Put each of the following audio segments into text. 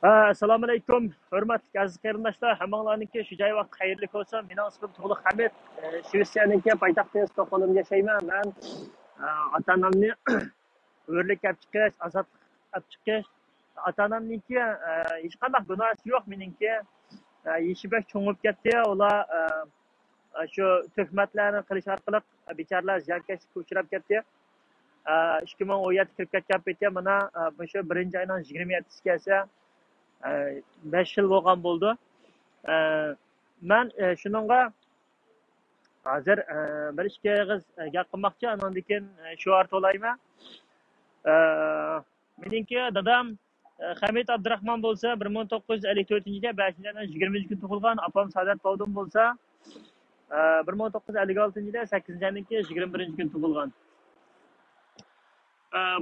Assalomu alaykum, hurmatli aziz qarindoshlar, hammanglarniki shu joy vaqt xayrli bo'lsin. Mening ismim To'liq Hamid. Shvetsiyaniki poytaxti Stokgolmda yashayman. Men ota-onamni o'rlik olib chiqish, azod olib chiqish. Ota-onamniki hech qanday gunohi yo'q meningki. Yeshibak cho'ngib ketdi. Ular shu tuhmatlarni qilish orqali bechoralar ziyonkashlikka uchrab ketdi. 2017 kirib ketgan paytda mana shu 1-oyning 27-si kelsa 5 yil bo'lgan bo'ldi. Men shuningga hozir bir ikki og'iz gap qilmoqchi, undan keyin shu orta olayman. Meningki dadam Hamid Abdurahmon bo'lsa 1954-yilda 5-oyning 20 kun tug'ilgan, opam Sadat Bovdin bo'lsa 1956-yilda 8-oyning 21 kun tug'ilgan.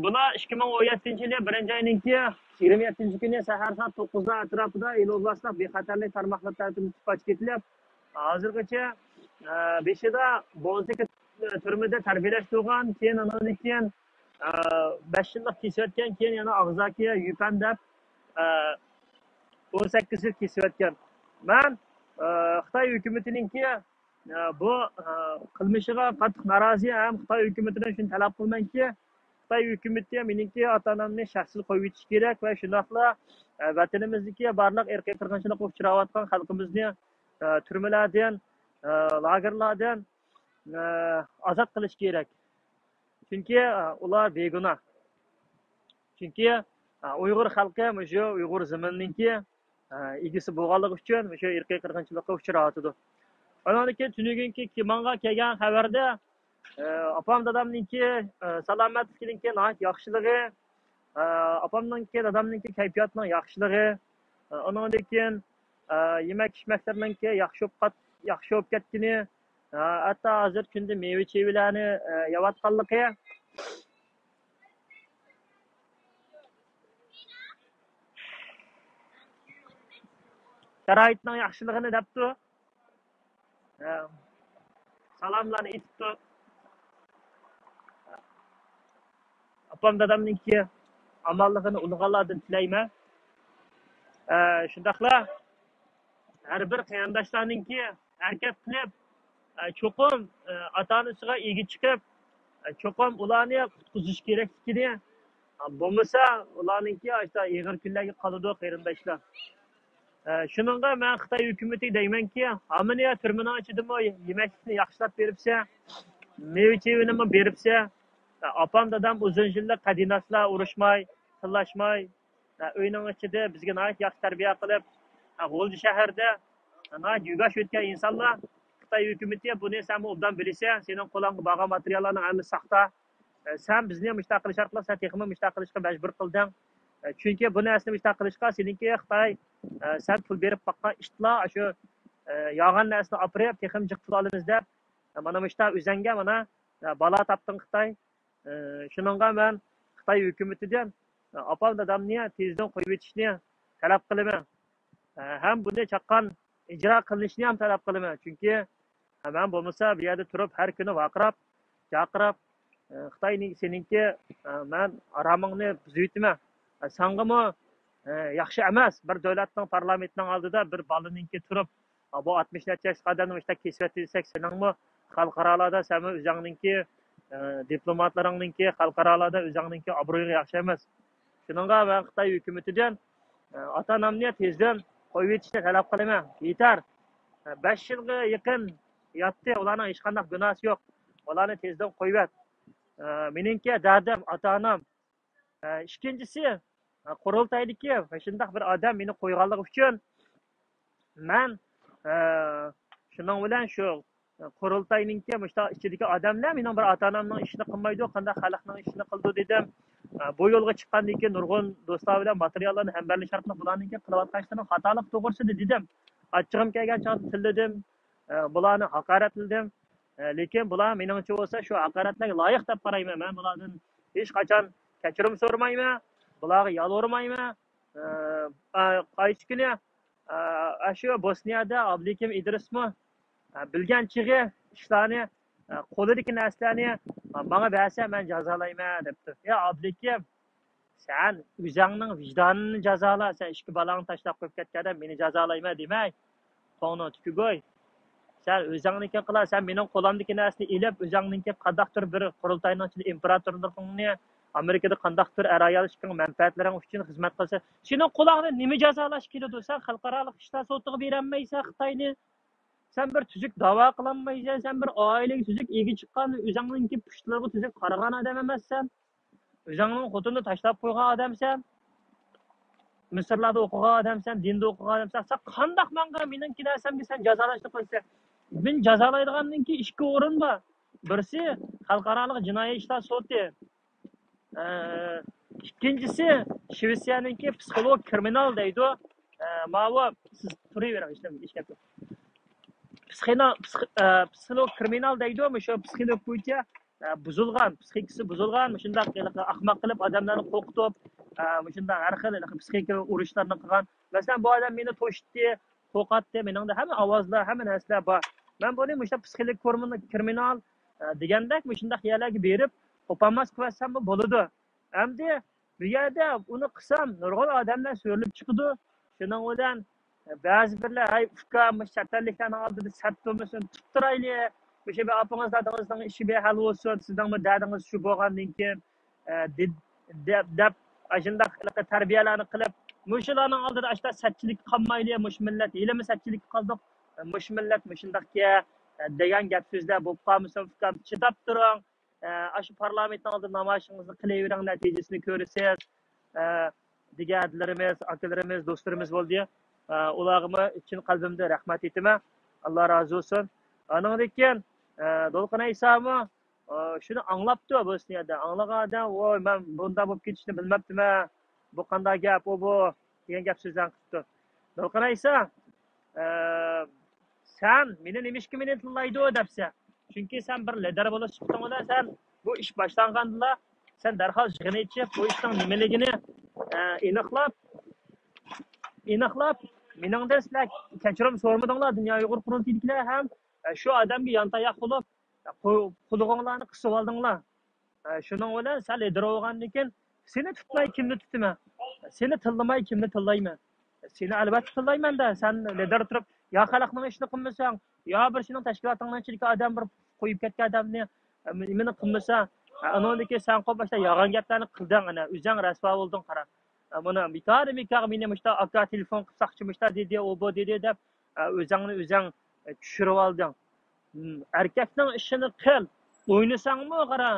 Bular 2017-yili 1-oyning 27-kuni sahar soat 9da atrofida Eloblasda bexatarlik tarmoqlar tartibini tufaj ketilib, hozirgacha beshida Bo'zdagi turmada tarbiyalash turgan, keyin undan keyin 5 yillik kesayotgan, keyin yana og'zaki yupan deb 18 yil kesayotgan. Men Xitoy hukumatiningki bu qilmishiga qattiq norozi, ham Xitoy hukumatidan shuni talab qilmanki, Xitoy hukumati meningki ota-onamni shaxsiy qo'yib o'tish kerak va shundaqla vatanimizdagi barliq irqiy qirg'inchilikqa uchrayotgan xalqimizni turmalardan, lagerlardan ozod qilish kerak. Chunki ular begunoh. Chunki Uyg'ur xalqi shu Uyg'ur zamininki egisi bo'lganligi uchun shu irqiy qirg'inchilikqa uchrayotdi. Ondan keyin tunugunki menga kelgan xabarda opam dadamninki salomatligininki yaxshiligi, opamninki dadamninki kayfiyatining yaxshiligi, ondan keyin yemak ichmaklarninki yaxshi bo'lib ketgani, hatto hozir kunda meva chevalarni yeyotganligi, sharoitning yaxshiligini debdi. Salomlarni aytibdi. Opam dadamninki amalligini ulug'lardan tilayman. Shundaqla har bir qarindoshlarninki harakat qilib, cho'qim ota-onasiga ega chiqib, cho'qim ularni qutqizish kerakligini, bo'lmasa ularninki ig'ir kunlarga qoladi qarindoshlar. Shuningga men Xitoy hukumatiga deymanki, hamini turmaning ichidami yemaklikni yaxshilab beribsa, meva-chevani beribsa, opam dadam uzun yillar qadinaslar urushmay, tillashmay, uyning ichida bizga yaxshi tarbiya qilib, G'o'lji shahrida yugash o'tgan insonlar Xitoy hukumati buni sen obdan bilsa, sening qo'lingga bo'lgan materiallarning hammasi saxta. Sen bizni mushtaq qilish orqali sen texmi mushtaq qilishga majbur qilding. Chunki buni asli mushtaq qilishga seninki Xitoy sen pul berib boqqan ishlar shu yog'an narsani olib texim jiq pul olamiz deb mana mushtaq o'zanga mana balo topding Xitoy. Shuningga men Xitoy hukumatidan opam dadamni tezdan qo'yib o'tishni talab qilaman. Ham buni chaqqan ijro qilinishni ham talab qilaman. Chunki men bo'lmasa bu yerda turib har kuni vaqirab, chaqirib Xitoyning seninki men aramingni buzaytman. Sangimi yaxshi emas bir davlatning parlamentining oldida bir bolaninki turib bu 60 necha yosh qadamni ishda kesib desak, seningmi xalqarolarda sen o'zingninki diplomatlaringninki xalqarolarda o'zingninki obro'ying yaxshi emas. Shuningga men Xitoy hukumatidan ota-onamni tezdan qo'yib o'tishni talab qilaman. Yetar. 5 yilga yaqin yotdi, ularning hech qanday gunohi yo'q. Ularni tezdan qo'yib et. Meningki dadim, ota-onam. Ikkinchisi qurultaydiki shunday bir odam meni qo'yganligi uchun men shuning bilan shu qurultayninki mushtaq ichidagi odamlar mening bir ota-onamning ishini qilmaydi, qanday xalqning ishini qildi dedim. Bu yo'lga chiqqandan keyin nurg'un do'stlar bilan materiallarni hambarlash orqali bularninki qilayotganlarini xatolik to'g'risida dedim. Achchig'im kelgan chog'da tilladim, bularni haqoratladim. Lekin bular meningcha bo'lsa shu haqoratlarga loyiq deb qarayman. Men bulardan hech qachon kechirim so'ramayman. Bularga yalvormayman. Qaysi kuni shu Bosniyada Abdukim Idrismi bilgan chig'i ishlarni qo'lidagi narsalarni menga bersa men jazolayman debdi. Ya Abdukim, Sen o'zingning vijdoningni jazola. Sen ishki balangni tashlab qo'yib ketganda meni jazolayma demay. Qo'ngni tukugoy. Sen o'zingniki qila, sen mening qo'limdagi narsani ilib, o'zingniki qandaqdir bir qurultayning ichida imperatorlikni Amerikada qandaqdir ayol ishning manfaatlaring uchun xizmat qilsa, sening qo'lingda nima jazolash keladi? Sen xalqaro ishlar sotiga berolmaysan Xitoyni. Sen bir tuzuk da'vo qilolmaysan, sen bir oilaga tuzuk ega chiqqan, o'zingniki pushtlariga tuzuk qaragan odam emassan. O'zingning xotinni tashlab qo'ygan odamsan. Misrlarda o'qigan odamsan, dinda o'qigan odamsan. Sen qandaq menga meningki narsamga sen jazolashni qo'ysan? Men jazolaydigandan keyin ikki o'rin bor. Birisi xalqaro jinoiy ishlar soti. İkincisi Shvetsiyaniki psixolog kriminal deydi. Ma'vo siz turavering ishlatib. Psixolog kriminal deydi, shu psixolog bo'yicha buzilgan, psixikasi buzilgan, shunday ahmoq qilib odamlarni qo'rqitib, shunday har xil psixik urushlarni qilgan. Masalan, bu odam meni to'shitdi, qo'rqatdi, meningda hamma ovozlar, hamma narsalar bor. Men buni o'sha psixolog kriminal degandek, shunday xiyollarga berib, qo'polmas qilsam bo'ladi. Endi bu yerda uni qilsam, nurg'un odamlar so'rilib chiqadi. Shuning bilan ba'zi birlar ay ukam shatarliklarning oldida sat bo'lmasin, tuttirayli. O'sha bir opangiz dadangizning ishi behal bo'lsin, sizning dadingiz shu bo'lgandan keyin deb ashundaq tarbiyalarni qilib, mushularning oldida ashta satchilik qilmayli, mush millat ilmi satchilik qildik. Mush millat mushundaqga degan gap so'zlar bo'lib qolmasin, ukam chidab turing. Aşı parlamentning oldida namoyishingizni qilavering, natijasini ko'rasiz. Deganlarimiz, akalarimiz, do'stlarimiz bo'ldi. Ularga chin qalbimda rahmat aytaman. Alloh rozi bo'lsin. Andan keyin Dolqin Aysami shuni anglabdi Bosniyada. Anglagan odam, "Voy, men bunda bo'lib ketishni bilmabdiman. Bu qanday gap, bu" degan gap so'zlarni qildi. Dolqin Aysa, sen meni nimishki meni tillaydi debsan. Chunki sen bir lider bo'lib chiqdinglar, sen bu ish boshlangandilar, sen darhol yig'ini ichib, bu ishning nimaligini aniqlab, meningdan sizlar kechirim so'ramadinglar, Dunyo Uyg'ur qurultaydilar ham shu odamga yantayoq bo'lib, qulog'inglarni qisib oldinglar. Shuning bilan sen lider bo'lgandan keyin seni tutmay kimni tutaman? Seni tillamay kimni tillayman? Seni albatta tillayman-da, sen lider turib, yo xalqning ishini qilmasang, yo bir sening tashkilotingning ichidagi odam bir qo'yib ketgan odamni nimani qilmasang, anodagi sen qo'pashda yolg'on gaplarni qilding, ana o'zing rasvo bo'lding, qara. Buni mikar meni mushta aka telefon qilsaqchi mushta dedi, u bu dedi deb o'zing tushirib olding. Erkakning ishini qil. O'ynasangmi, qara.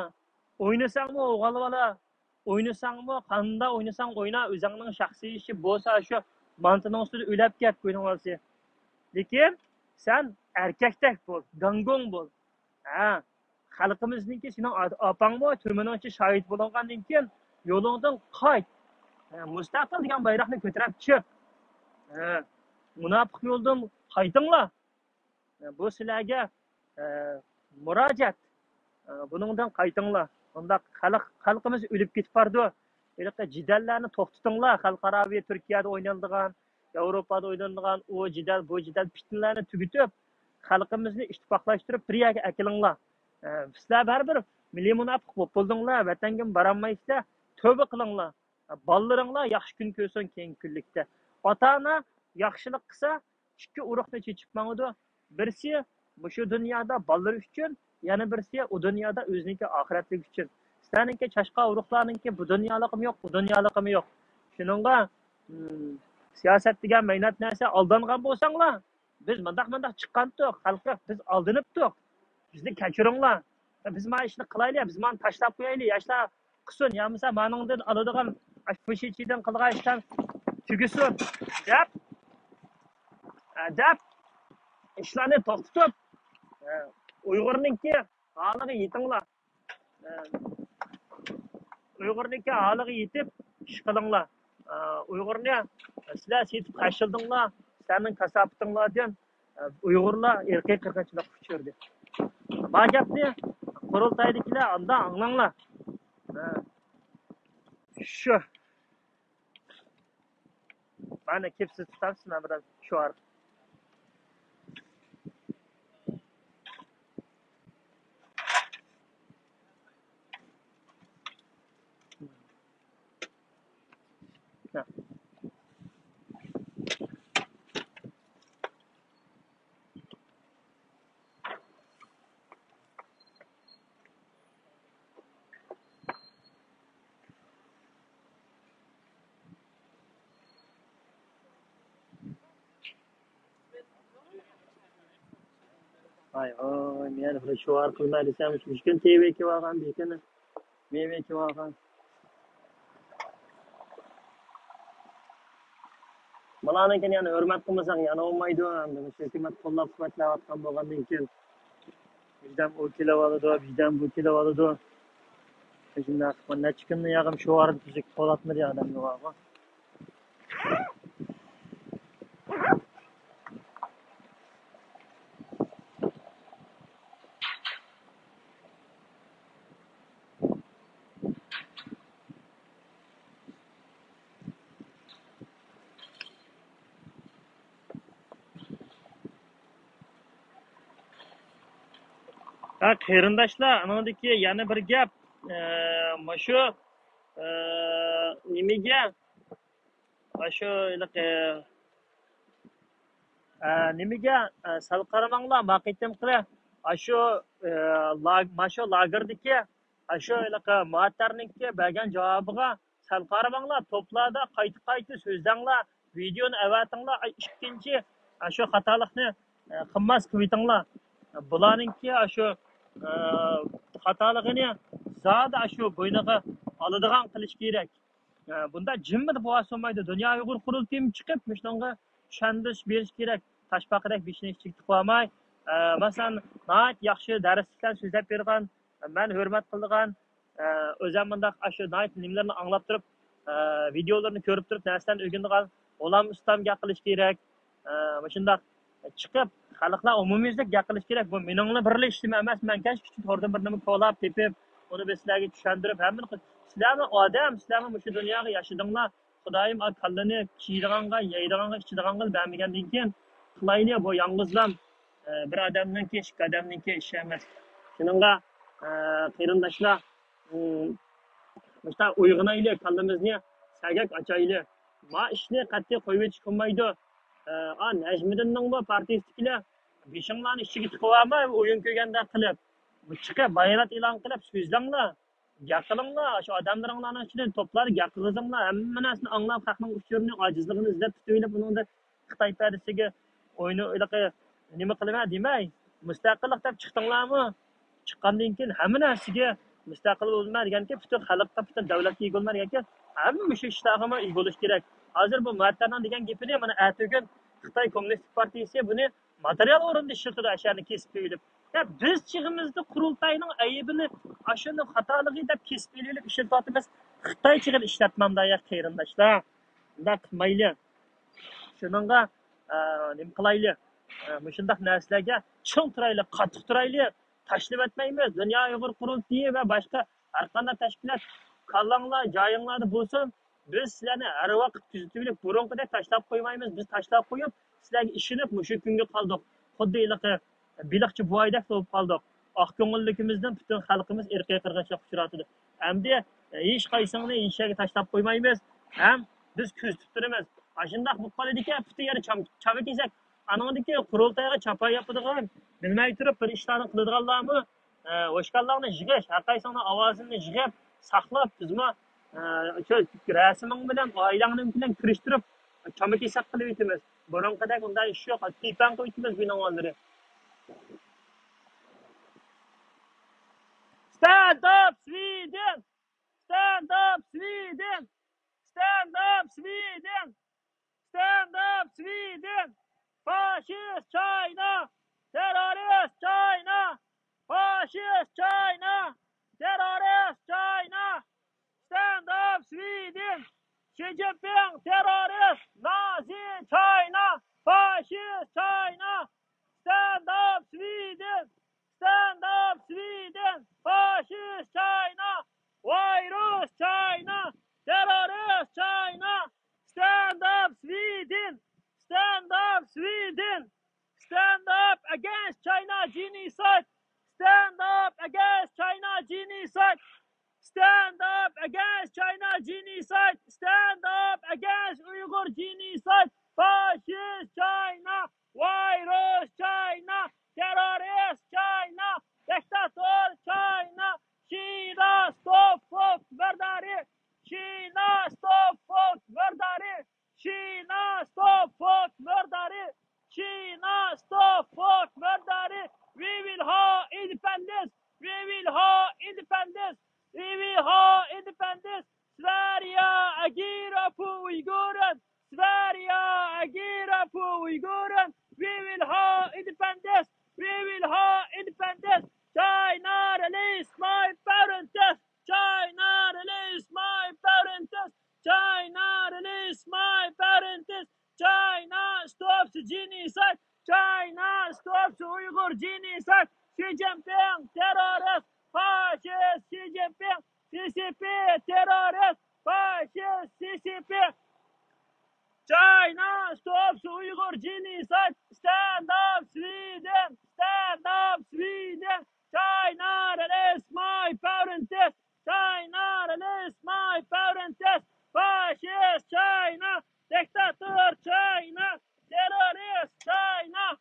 O'ynasangmi, o'g'il bola. O'ynasangmi, qanda o'ynasang o'yna, o'zingning shaxsiy ishi bo'lsa shu mantining ustida o'lab ket qo'ying olsa. Lekin sen erkakdek bo'l, gangong bo'l. Xalqimizningki sening opangmi turmaning ichi shohid bo'lgandan keyin yo'lingdan qayt. Mustaqil degan bayroqni ko'tarib chiq. Munofiq yo'ldan qaytinglar. Bu sizlarga murojaat. Buningdan qaytinglar. Unda xalqimiz o'lib ketib bordi. Bunaqa jidallarni to'xtatinglar. Xalqaro Turkiyada o'ynaladigan, Yevropada o'ynaladigan o jidal, bu jidal fitnalarni tugatib, xalqimizni ittifoqlashtirib bir yerga akilinglar. Sizlar baribir milliy munofiq bo'lib qoldinglar, vatanga borolmaysizlar. Tövbe qilinglar. Ballariinglar yaxshi kun ko'rsin keyingi kunlikda. Ota-ona yaxshilik qilsa, ikki urug'ni chechib mangdi. Birisi shu dunyoda ballar uchun, yana birisi u dunyoda o'ziniki oxiratlik uchun. Sizlarningki chashqa urug'larningki bu dunyoligim yo'q, bu dunyoligim yo'q. Shuningga siyosat degan mehnat narsa aldangan bo'lsanglar, biz mundaq chiqqandik, xalqqa biz aldanibdik. Bizni kechiringlar. Biz mana ishni qilaylik, biz mana tashlab qo'yaylik, yoshlar qilsin, yo bo'lmasa meningdan oladigan pushichidan qilgan ishdan tugisin deb ishlarni to'xtatib, Uyg'urningki holiga yetinglar. Uyg'urningki holiga yetib ish qilinglar. Uyg'urni sizlar setib qashildinglar, sizlarning kasobatinglardan Uyg'urlar erkak qirg'inchilik uchirdi. Bu gapni qurultaydagilar unda anglanglar. Shu. Mana kepsiz tutarsiz, men bilan shu ar. Ha. Ay oy, men bir şu arqılma desem, müşkün TV2 vargan bekini. TV2 vargan. Bularninkini yani hurmat qilmasak yana olmaydi. Endi hukumat qo'llab-quvvatlayotgan bo'lgandan keyin bizdan u kelib oladi, bizdan bu kelib oladi. Shunday qilib necha kunni yag'im shu arada tuzuk qolatmidi odamga bor. Ha, qarindoshlar, anadagi yana bir gap. Shu nimaga shu nimaga sal qaramanglar, maqitim qila. Shu shu lagerdagi shu muattarniki bergan javobiga sal qaramanglar, to'plarda qayta so'zlanglar, videoni avatinglar, ikkinchi shu xatolikni qilmas qivitinglar. Bularninki shu xatoligini zada shu bo'yniga oladigan qilish kerak. Bunda jimmi deb bo'lmaydi. Dunyo Uyg'ur qurultayim chiqib, shunga tushantish berish kerak. Tashbaqarak beshini chekib qo'ymay, masalan, nayt yaxshi darsliklar so'zlab bergan, men hurmat qilgan, o'zim bundaq shu nayt nimalarni anglab turib, videolarni ko'rib turib, narsalarni o'rgangan, olam ustam gap qilish kerak. Shundaq chiqib xalqlar umumiylik gap qilish kerak. Bu meningni birlashishim emas, men kash uchun to'rdan bir nima qo'lab tepib, uni sizlarga tushuntirib, hammani sizlarni odam, sizlarni shu dunyoga yashadinglar. Xudoyim kallani kiydiganga, yeydiganga, ichdiganga bermagandan keyin qilayli bu yolg'izlam bir odamniki, ikki odamniki ish emas. Shuningga qarindoshlar, Musta uyg'onaylik, kallamizni sagak ochaylik. Ma ishni qat'iy qo'yib chiqmaydi. Najmiddinning bu partiyastikilar beshinglarni ichiga tiqib olmay, o'yin ko'rganda qilib, chiqib bayonot e'lon qilib so'zlanglar, gap qilinglar, shu odamlaringlarning ichidan to'plar gap qilinglar, hamma narsani anglab, xalqning uchurini, ojizligini izlab tutib, buningda Xitoy partiyasiga o'yini nima qilaman demay, mustaqillik deb chiqdinglarmi? Chiqqandan keyin hamma narsaga mustaqil bo'lmaydiganki, butun xalqqa, butun davlatga ega bo'lmaydiganki, hamma shu ishtahima ega bo'lish kerak. Hozir bu Muattarning degan gapini mana atugin Xitoy Kommunistik partiyasi buni material o'rinda ishlatadi, ashani kesib qo'yib. Ya biz chig'imizda qurultayning aybini, ashuni xatoligi deb kesib qo'yib ishlatyapmiz. Xitoy chig'ini ishlatmamda ya qarindoshlar. Bunday qilmayli. Shuningga nima qilayli? Shundaq narsalarga ching turayli, qattiq turayli. Tashlab etmaymiz. Dunyo Uyg'ur qurultiyi va boshqa har qanday tashkilot kallanglar joyinglarda bo'lsin, biz sizlarni har vaqt kuzatib, burunqidek tashlab qo'ymaymiz. Biz tashlab qo'yib, sizlarga ishonib, shu kunga qoldik. Xuddi biliqchi buvaydek bo'lib qoldik. Oq ko'ngilligimizdan butun xalqimiz irqiy qirg'inchilikka uchradi. Endi hech qaysini hech yerga tashlab qo'ymaymiz. Ham biz kuzatib turamiz. Shundaq bu qoladiki, butun yeri chava kesak, anadagi qurultayga chapa yapadigan, bilmay turib bir ishlarni qiladiganlarmi? O'shqanlarni yig'ish, har qaysini ovozini yig'ib, saqlab, bizma shu rasming bilan oilangni bilan kirishtirib, chama kesak qilib etamiz. Burunqidek unday ish yo'q. Tipan qo'yibmiz binolarni. Stand up Sweden! Stand up Sweden! Stand up Sweden! Stand up Sweden! Fascist China! Terrorist China! Fascist China! Terrorist China! Stand up Sweden! Xi Jinping terrorist! Nazi China! Fascist China! Stand up Sweden! Stand up Sweden! Fascist China! Virus China! Terrorist China! Stand up Sweden! Stand up Sweden! Stand up against China genocide! Stand up against China genocide! Stand up against China genocide. Stand up against Uyghur genocide. Fascist China. Virus China. Terrorist China. Dictator China. China stop folk murderi. China stop folk murderi. China stop folk murderi. China stop folk murderi. We will have independence. We will have independence. Vi vill ha independence. Sverige agerar på Uiguren. Sverige agerar på Uiguren. Vi vill ha independence. Vi vill ha independence. China release my parents. China release my parents. China release my parents. China stops genocide. China stops Uyghur genocide. Xi Jinping terrorist. Fascist Xi Jinping, CCP, terrorist, fascist CCP. China stops Uyghur genocide. Stand up Sweden, stand up Sweden. China release my parents. China release my parents. Fascist China, dictator China, terrorist China.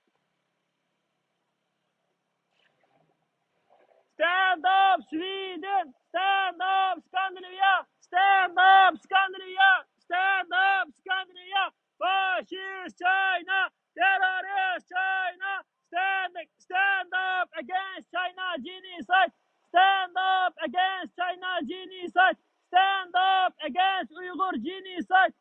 Stand up Sweden! Stand up Scandinavia! Stand up Scandinavia! Stand up Scandinavia! Fascist China! Terrorist China! Stand up against China genocide! Stand up against China genocide! Stand up against Uyghur genocide!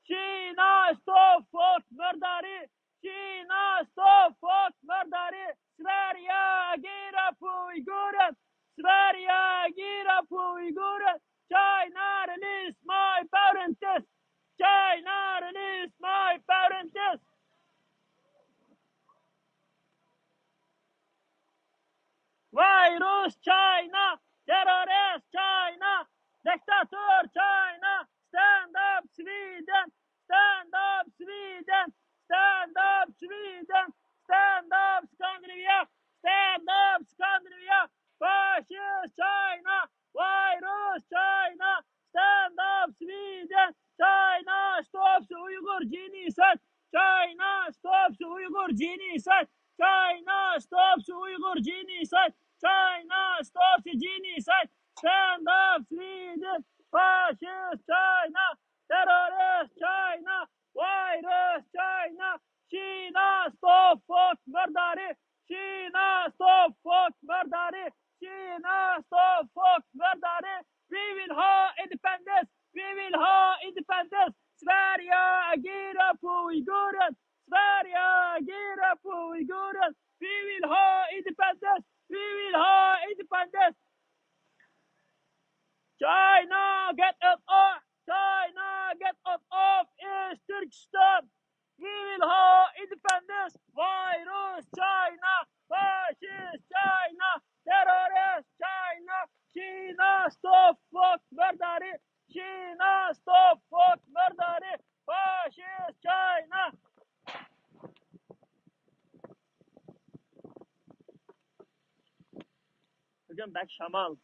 China stop folk murderi! China stop folk murderi! Sverige agerar på Uiguren! Sverige agerar på Uiguren! China release my parents! China release my parents! Virus China! Terrorist China! Dictator China! Stand up Sweden! Stand up Sweden! Stand up Sweden! Stand up Scandinavia! Stand up Scandinavia! Fascist China! Virus China! Stand up Sweden! China stops Uyghur genocide! China stops Uyghur genocide! China stops Uyghur genocide! China stops genocide! Stand up Sweden! Fascist China! Terrorist China! Virus China! China stop folk murderi! China stop folk murderi! China stop folk murderi! We will have independence! We will have independence! Sverige agerar på Uiguren! Sverige agerar på Uiguren! We will have independence! We will have independence! China get out of! China get out of East Turkestan! We will have independence! Virus China! Fascist China! Terrorist China! China stop folk murderi! China stop folk murderi! Fascist China! Bugün bek şamal.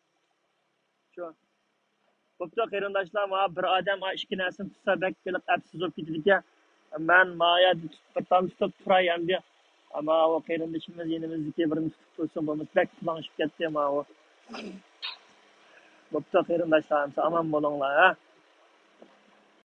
Şu. Koptu qarindoshlar, ma bir odam ikki narsani tutsa bek kelib absiz bo'lib ketadiki. Men maya bir tam tutib turay endi. Ama o qarindoshimiz yenimizdagi birini tutib tursa bo'lmasa bek planishib ketdi ma o. Koptu qarindoshlar, aman bo'linglar ha.